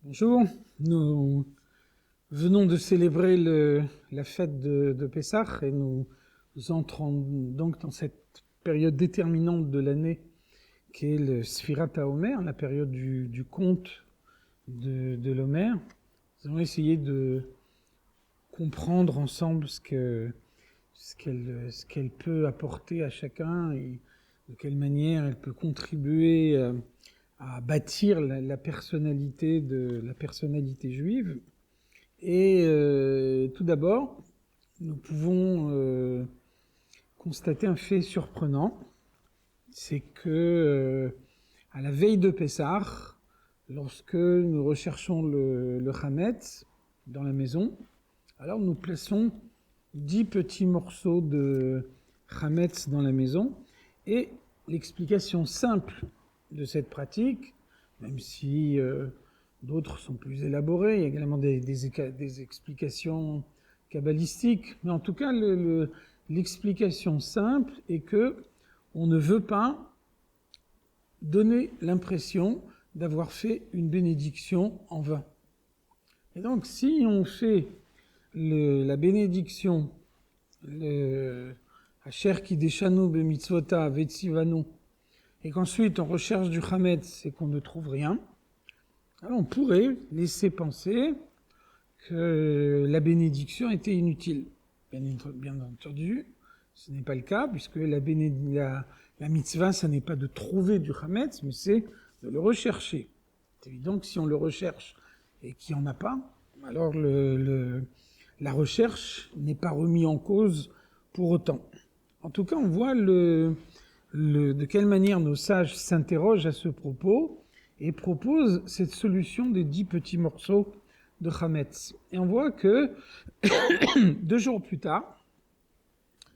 Bonjour, nous venons de célébrer la fête de Pessah et nous entrons donc dans cette période déterminante de l'année qui est le Sfirat HaOmer, la période du compte de l'Omer. Nous allons essayer de comprendre ensemble ce qu'elle peut apporter à chacun et de quelle manière elle peut contribuer à bâtir la personnalité juive. Et tout d'abord, nous pouvons constater un fait surprenant, c'est que à la veille de Pessah, lorsque nous recherchons le Hametz dans la maison, alors nous plaçons 10 petits morceaux de Hametz dans la maison, et l'explication simple de cette pratique, même si d'autres sont plus élaborées, il y a également des explications kabbalistiques, mais en tout cas l'explication simple est que on ne veut pas donner l'impression d'avoir fait une bénédiction en vain. Et donc si on fait la bénédiction, Asher Kideshanu b'mitzvota vetzivanu, et qu'ensuite on recherche du Hametz et qu'on ne trouve rien, alors on pourrait laisser penser que la bénédiction était inutile. Bien entendu, ce n'est pas le cas, puisque la mitzvah, ça n'est pas de trouver du Hametz, mais c'est de le rechercher. C'est évident que si on le recherche et qu'il n'y en a pas, alors la recherche n'est pas remise en cause pour autant. En tout cas, on voit de quelle manière nos sages s'interrogent à ce propos et proposent cette solution des 10 petits morceaux de Hametz. Et on voit que 2 jours plus tard,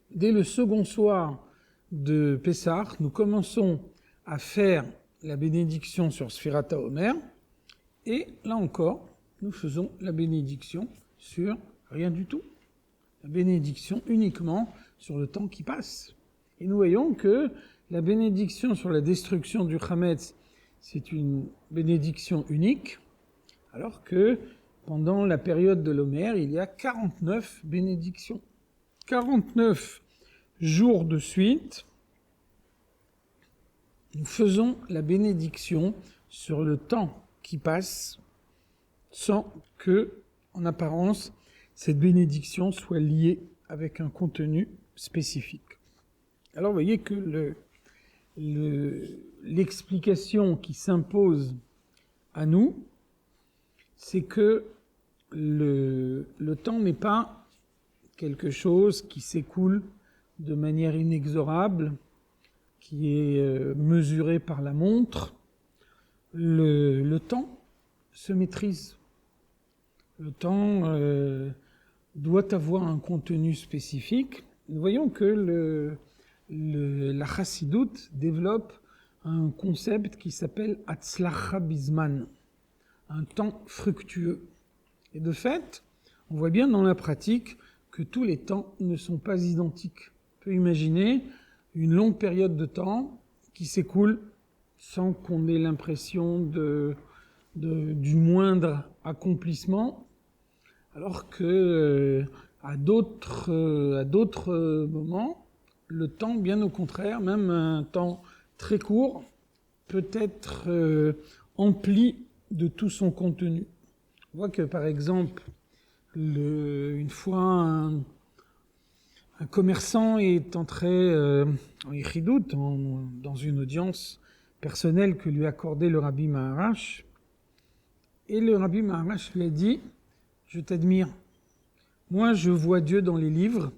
dès le second soir de Pessah, nous commençons à faire la bénédiction sur Sfirat HaOmer, et là encore, nous faisons la bénédiction sur rien du tout. La bénédiction uniquement sur le temps qui passe. Et nous voyons que la bénédiction sur la destruction du Hametz, c'est une bénédiction unique, alors que pendant la période de l'Omer, il y a 49 bénédictions. 49 jours de suite, nous faisons la bénédiction sur le temps qui passe, sans que, en apparence, cette bénédiction soit liée avec un contenu spécifique. Alors vous voyez que l'explication qui s'impose à nous, c'est que le temps n'est pas quelque chose qui s'écoule de manière inexorable, qui est mesuré par la montre. Le temps se maîtrise. Le temps doit avoir un contenu spécifique. Nous voyons que la Chassidoute développe un concept qui s'appelle Hatzlacha Bizman, un temps fructueux. Et de fait, on voit bien dans la pratique que tous les temps ne sont pas identiques. On peut imaginer une longue période de temps qui s'écoule sans qu'on ait l'impression du moindre accomplissement, alors que à d'autres moments, le temps, bien au contraire, même un temps très court, peut être empli de tout son contenu. On voit que, par exemple, une fois un commerçant est entré en Yichidout, dans une audience personnelle que lui accordait le Rabbi Maharash, et le Rabbi Maharash lui a dit « Je t'admire. Moi, je vois Dieu dans les livres,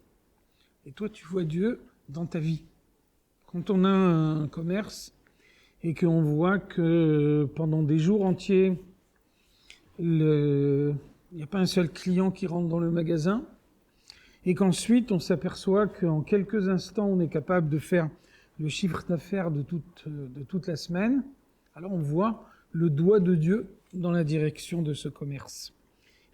et toi, tu vois Dieu dans ta vie. » Quand on a un commerce et qu'on voit que pendant des jours entiers, il n'y a pas un seul client qui rentre dans le magasin, et qu'ensuite on s'aperçoit qu'en quelques instants on est capable de faire le chiffre d'affaires de toute la semaine, alors on voit le doigt de Dieu dans la direction de ce commerce.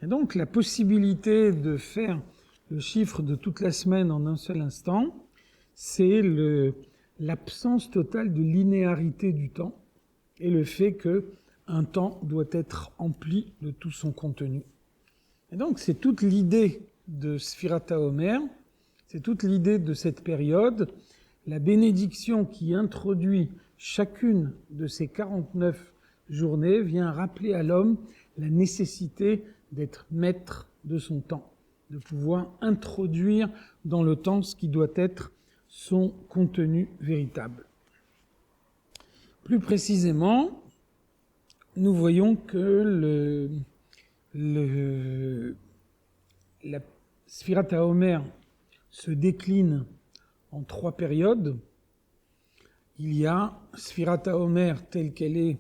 Et donc la possibilité de faire le chiffre de toute la semaine en un seul instant, c'est l'absence totale de linéarité du temps et le fait que un temps doit être empli de tout son contenu. Et donc c'est toute l'idée de Sfirat HaOmer, c'est toute l'idée de cette période, la bénédiction qui introduit chacune de ces 49 journées vient rappeler à l'homme la nécessité d'être maître de son temps, de pouvoir introduire dans le temps ce qui doit être son contenu véritable. Plus précisément, nous voyons que la Sfirat HaOmer se décline en 3 périodes. Il y a Sfirat HaOmer telle qu'elle est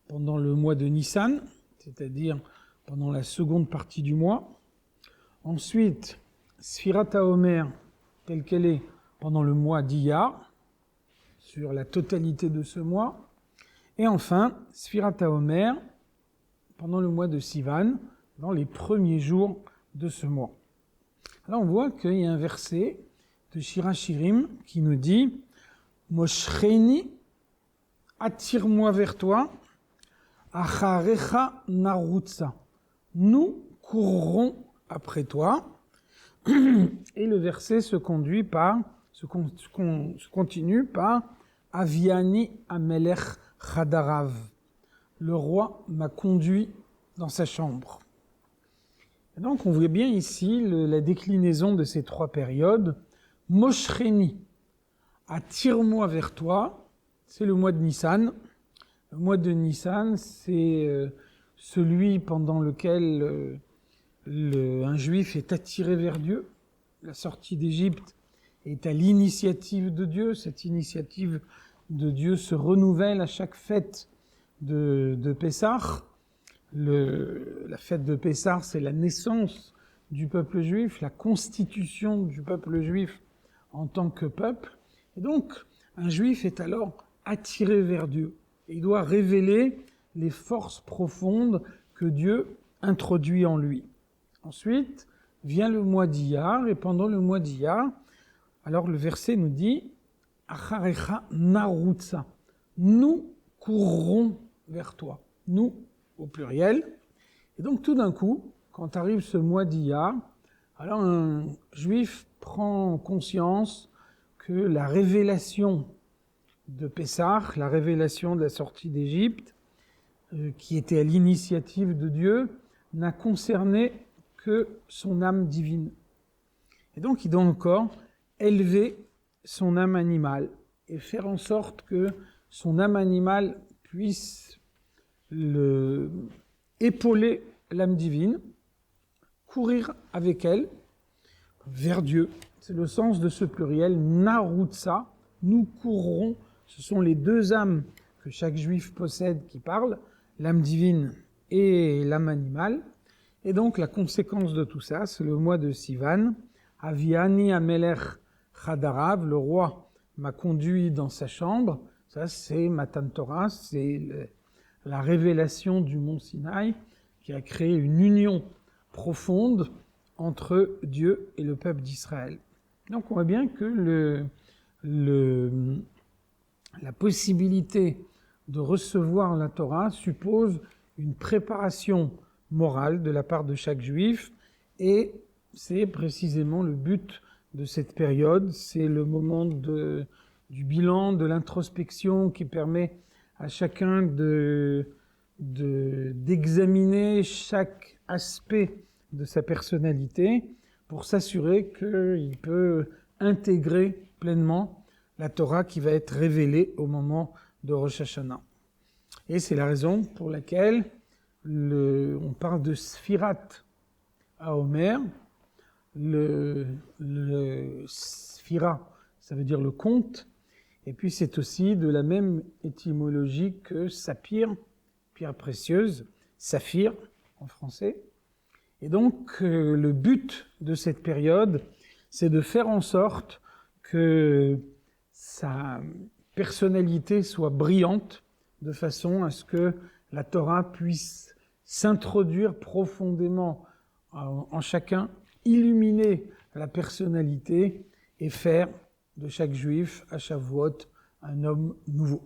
pendant le mois de Nissan, c'est-à-dire pendant la seconde partie du mois. Ensuite, Sfirat HaOmer telle qu'elle est pendant le mois d'Iyar, sur la totalité de ce mois. Et enfin, Sfirat HaOmer pendant le mois de Sivan, dans les premiers jours de ce mois. Alors on voit qu'il y a un verset de Shir HaShirim qui nous dit « Moshcheni, attire-moi vers toi, acharecha narutza » nous courrons après toi. Et le verset se continue par Aviani Amelech Chadarav. Le roi m'a conduit dans sa chambre. Et donc on voit bien ici la déclinaison de ces 3 périodes. Moshcheni, attire-moi vers toi, c'est le mois de Nissan. Le mois de Nissan, c'est celui pendant lequel un juif est attiré vers Dieu. La sortie d'Égypte est à l'initiative de Dieu. Cette initiative de Dieu se renouvelle à chaque fête de Pessah. La fête de Pessah, c'est la naissance du peuple juif, la constitution du peuple juif en tant que peuple. Et donc, un juif est alors attiré vers Dieu. Et il doit révéler les forces profondes que Dieu introduit en lui. Ensuite, vient le mois d'Iyar, et pendant le mois d'Iyar, alors le verset nous dit « Acharecha narutza » nous courrons vers toi. Nous, au pluriel. Et donc tout d'un coup, quand arrive ce mois d'Iyar, alors un juif prend conscience que la révélation de Pessah, la révélation de la sortie d'Égypte, qui était à l'initiative de Dieu, n'a concerné que son âme divine. Et donc il doit encore élever son âme animale et faire en sorte que son âme animale puisse épauler l'âme divine, courir avec elle vers Dieu. C'est le sens de ce pluriel, narutza, nous courrons. Ce sont les 2 âmes que chaque juif possède qui parlent, l'âme divine et l'âme animale. Et donc la conséquence de tout ça, c'est le mois de Sivan. Aviani Amelech Chadarav, le roi m'a conduit dans sa chambre. Ça, c'est Matan Torah, c'est la révélation du mont Sinaï qui a créé une union profonde entre Dieu et le peuple d'Israël. Donc on voit bien que la possibilité de recevoir la Torah suppose une préparation morale de la part de chaque juif, et c'est précisément le but de cette période. C'est le moment du bilan, de l'introspection qui permet à chacun d'examiner chaque aspect de sa personnalité pour s'assurer qu'il peut intégrer pleinement la Torah qui va être révélée au moment de Rosh Hashanah. Et c'est la raison pour laquelle on parle de Sfirat HaOmer. Le Sphira, ça veut dire le compte, et puis c'est aussi de la même étymologie que saphir, pierre précieuse, saphir en français. Et donc le but de cette période, c'est de faire en sorte que sa personnalité soit brillante, de façon à ce que la Torah puisse s'introduire profondément en chacun, illuminer la personnalité et faire de chaque juif à Shavuot un homme nouveau.